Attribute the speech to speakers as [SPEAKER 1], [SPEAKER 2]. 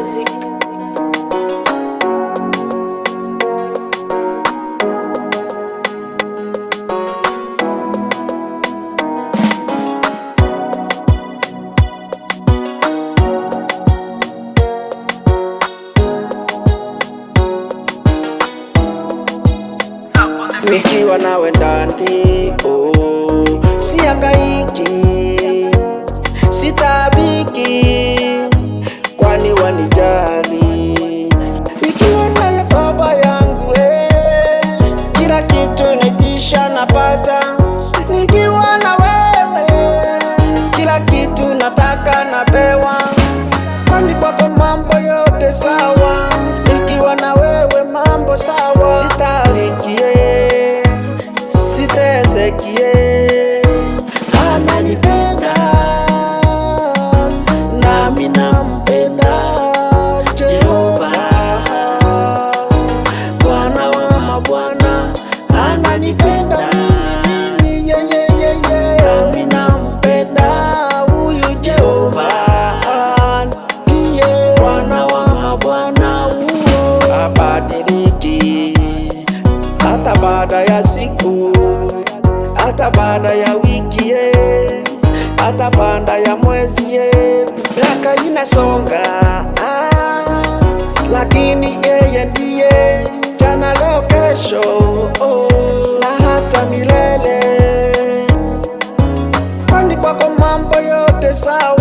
[SPEAKER 1] music.
[SPEAKER 2] Nikiwa nawe ndani, sihangaiki, sitabiki, kwani wanijali. Nikiwa nawe baba yangu, kila kitu naitisha napata. Nikiwa na wewe, kila kitu nataka napewa, kwani kwako mambo yote sawa. Nikiwa na wewe mambo sawa, sitabiki, ananipenda nami nampenda. Jehova Bwana wa mabwana ananipenda mimi, nami nampenda huyu Jehova ndiye Bwana wa mabwana. Habadiliki hata baada ya siku, hata baada ya wiki, hata baada ya mwezi, miaka inasonga, lakini yeye ndiye jana, leo, kesho, na hata milele, kwani kwako mambo yote sawa.